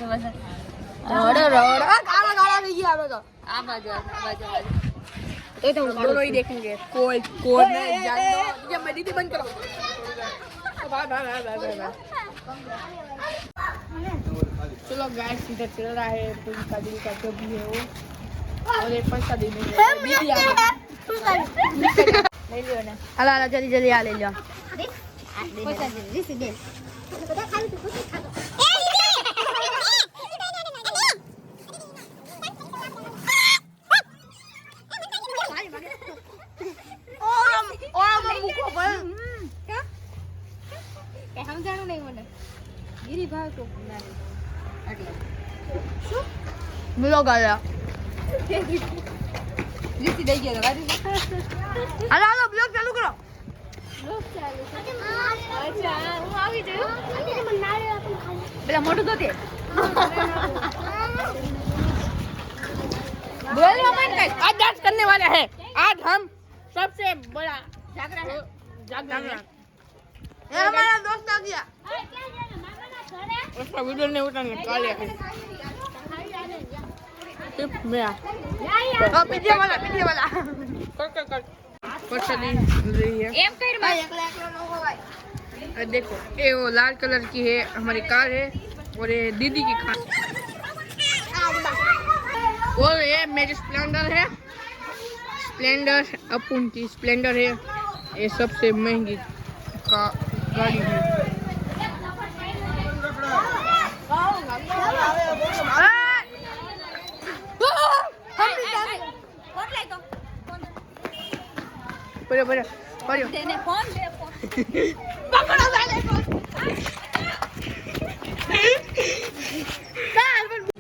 રોડો રોડો કાળા કાળા થઈ ગયા હવે તો આ બાજુ ये तो दोनों ही देखेंगे कोई कोई नहीं जानता ये मैं दीदी बंद करो चलो गाइस इधर चल रहा है पूरी का दिल का जो भी है वो और एक पैसा देने दीदी आ ले लियो ना अला अला जल्दी जल्दी आ ले लियो पैसा दे दीदी दे ब्लॉग आया रीति दे गया गाड़ी हेलो हेलो ब्लॉग चालू करो ब्लॉग चालू अच्छा હું આવી જયો મને નાળે આપું ખાલી પેલા મોટું તો તે बोलो मन गाइस आज डांस करने वाले हैं आज हम सबसे बड़ा जागरण ये हमारा दोस्त आ गया उसका वीडियो नहीं उठाने काले टिप मेरा पीछे वाला कर पैसा नहीं रही है एम कर भाई एकला एकला नो हो भाई देखो ये वो लाल कलर की है हमारी कार है और ये दीदी की कार और ये मेरी स्प्लेंडर है स्प्लेंडर अपुन की स्प्लेंडर है ये सबसे महंगी का गाड़ी है बड़े बड़े बड़े देने फोन दे फोन पकड़ो वाले फोन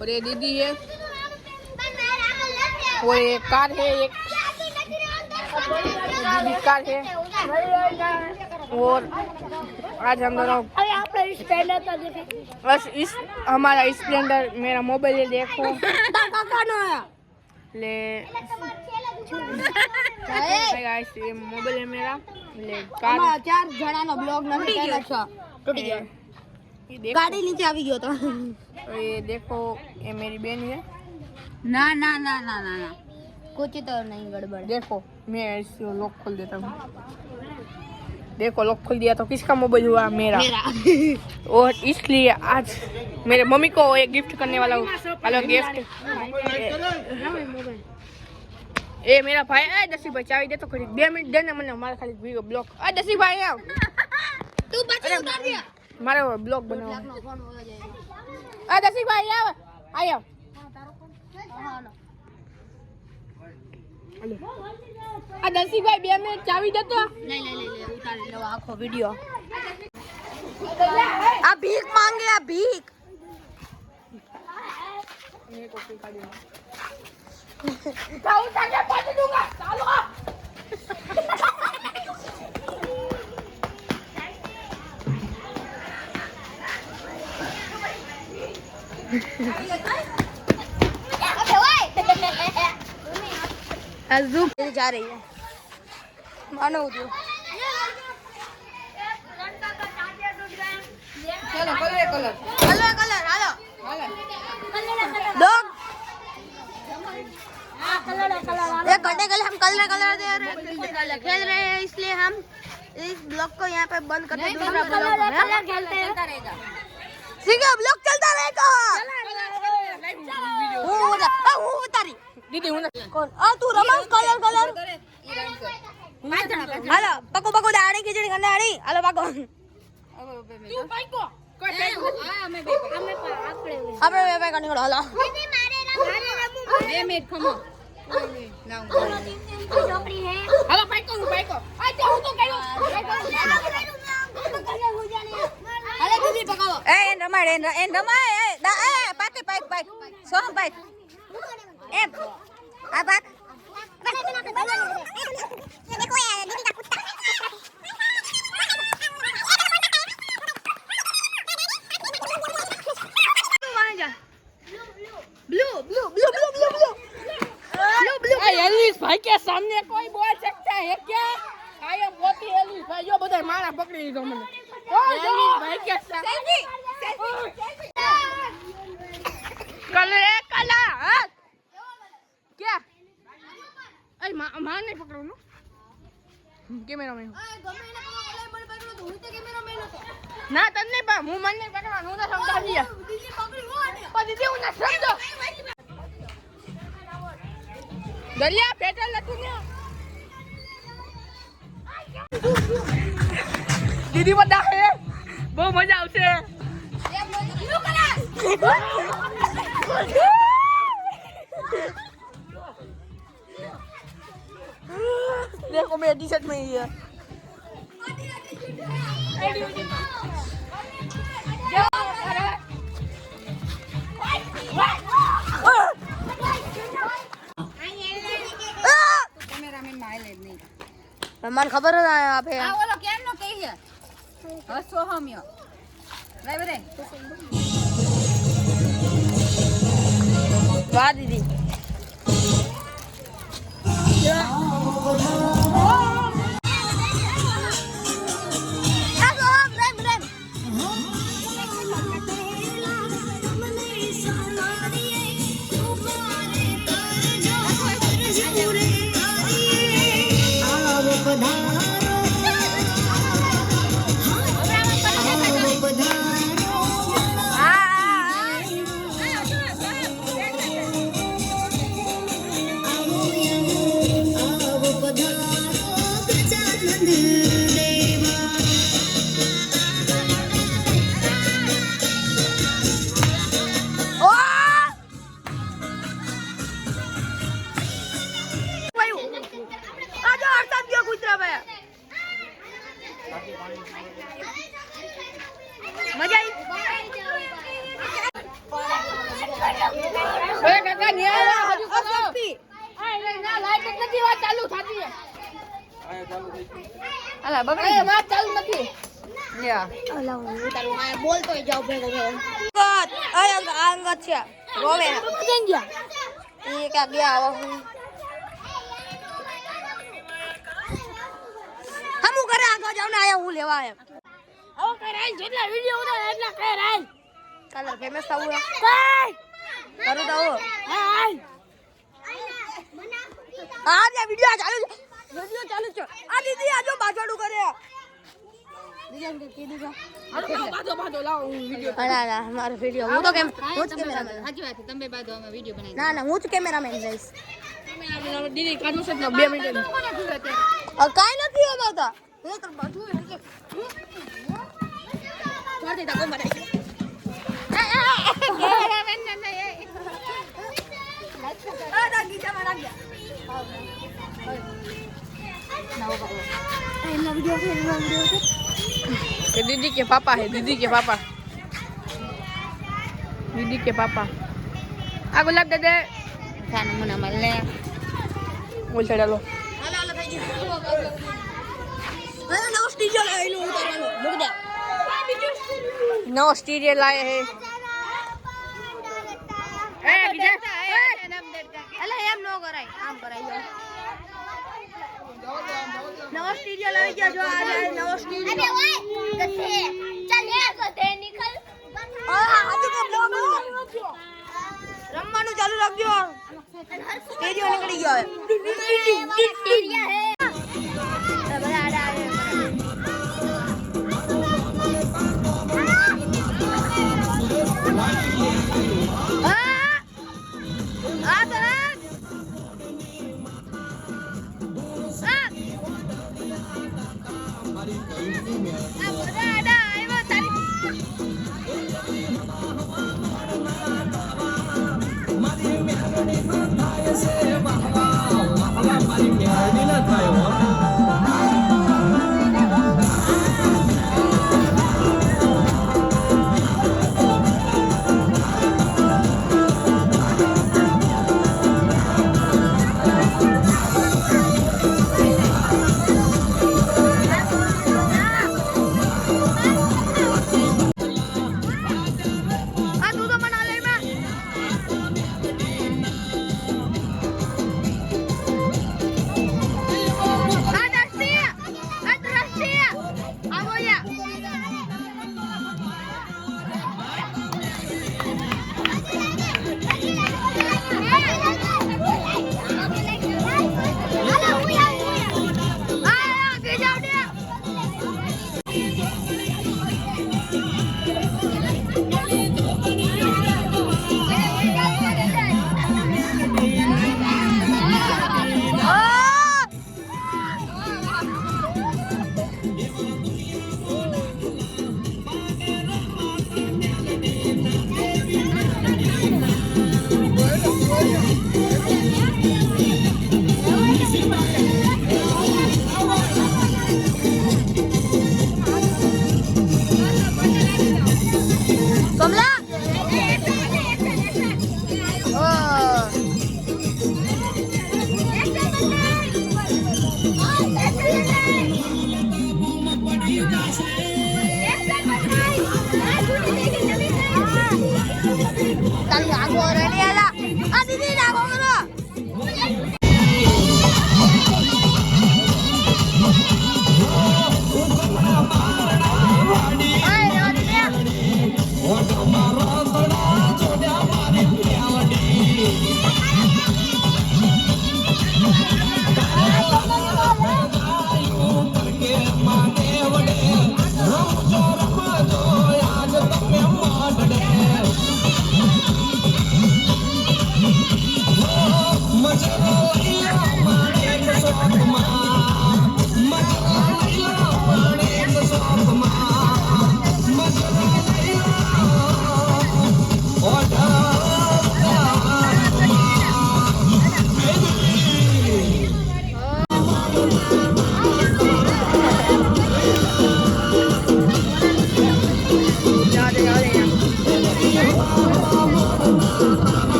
और ये दीदी है वो एक कार है एक दीदी कार है और आज हम दोनों बस इस हमारा स्प्लेंडर मेरा मोबाइल है देखो ले गाइस ये मोबाइल है मेरा ले कार चार जना नो ब्लॉग नहीं करना छ टूट गया गाड़ी नीचे आ गयो तो ये देखो ये मेरी बहन है ना ना ना ना ना ना कुछ तो नहीं गड़बड़ देखो मैं इसको लॉक खोल देता हूँ देखो लॉक खोल दिया तो किसका मोबाइल हुआ मेरा और इसलिए आज मेरे मम्मी को एक गिफ्ट करने वाला हूँ हेलो गिफ्ट ए मेरा भाई ए दसी भाई चाबी दे तो खड़ी 2 मिनट देने मैंने हमारा खाली वीडियो ब्लॉक आ दसी भाई आओ तू बच्चे उतार दिया मारे ब्लॉग बनाओ आ दसी भाई आओ आयो आ दसी भाई 2 मिनट चाबी दे तो नहीं ले ले ले उतार लो आखो वीडियो आ भीख मांगे आ भीख ये कॉपी काढी उठा उठा के पट दूंगा चलो अजू जा रही है मानो दो चलो colour colour colour colour hello लोग एक घंटे के लिए हम कलर कलर दे रहे खेल रहे हैं इसलिए हम इस ब्लॉक को यहाँ पे बंद करते दूसरा ब्लॉक खेलते हैं ठीक है ब्लॉक चलता रहेगा वो उतारी दीदी हूं कौन आ तू रमन कलर कलर हेलो पको पको दाढ़ी खिचड़ी गंदा दाढ़ी हेलो पको तू पाइको कोई पाइको आ मैं आकड़े अबे वे करनी हेलो दीदी मारे रे मेट खमो ना झोपड़ी है हेलो पाइको आ जाओ तो कहो हेलो दीदी पकाओ ए रमाड़े ए रमाए ए पाके पाइक सो पाइक ए आ बात देखो यार दीदी का कुत्ता वहां जा ब्लू एलिस भाई के सामने कोई बोल सकता है क्या आई एम मोती एलिस भाई जो બધા મારા પકડી લીધો મને એલિસ ભાઈ કે સામने માર નહીં પકડવાનું કેમેરામેન ના તને નહીં પા હું મને નહીં પકડવાનું હું તો સમજાવી દીધી હું ના સમજો દરિયા પેટ્રોલ હતું ને દીદી બધા હે બહુ મજા આવશે देखो मेरा टी शर्ट में ही है મને ખબર જ આપે આ ઓલો કેમ નો કહી છે હસો હમ્યો લઈ બરે વાહ દીદી મજા આવી કાકા નિયા હજુ શક્તિ ના લાઈટ નથી વાત ચાલુ થાતી છે અલા બગડી વાત ચાલુ નથી લ્યા અલા હું તારું આ બોલતોય જાવ ભેગો ભેગો અંગત છે રોવે કેમ ગયા એ કા ગયા આવા હમુ કરે આગળ જાવ ને આયા હું લેવા આયા આવો કરાય જેટલા વિડિયો ઉતારે એટલા કરાય કલર ફેમસ થાવું કઈ કરું તો હાય આ જે વિડિયો ચાલુ છે આ દીદી આજો બાજોડું કરે દીદી કે કીધું કા બાજો લાવો વિડિયો ના મારો વિડિયો હું તો કેમ હું જ કેમેરામેન સાચી વાત તમે બાજો અમે વિડિયો બનાવી ના હું જ કેમેરામેન રહીશ કેમેરામેન દીદી કાઢું છે 2 મિનિટ કાઈ નથી અમારતા હું તો બાજુ છોડ દે તા કોમ બનાવી કેમેરામેન ને આ દાગી જમા રાખ દે ये दीदी के पापा है दीदी के पापा आ गुलाब दे दे खाना मुना मल्ले बोल चढ़ा लो नव स्टीरियो लाए लो उतारनो रुक जा नव स्टीरियो लाए है ए विजय अला एम नो कराई आम कराई नवा स्टीरियो लई गया जो आ जाए नवा स्टीरियो अबे ओए कथे चल ये कथे निकल આજુ કો બ્લોગ રમવાનું ચાલુ રાખજો સ્ટીરિયો નીકળી ગયો સ્ટીરિયો હે બડા આડા આ તરફ ખાલી આગો રેડી આલા આ દીદી આગો કરો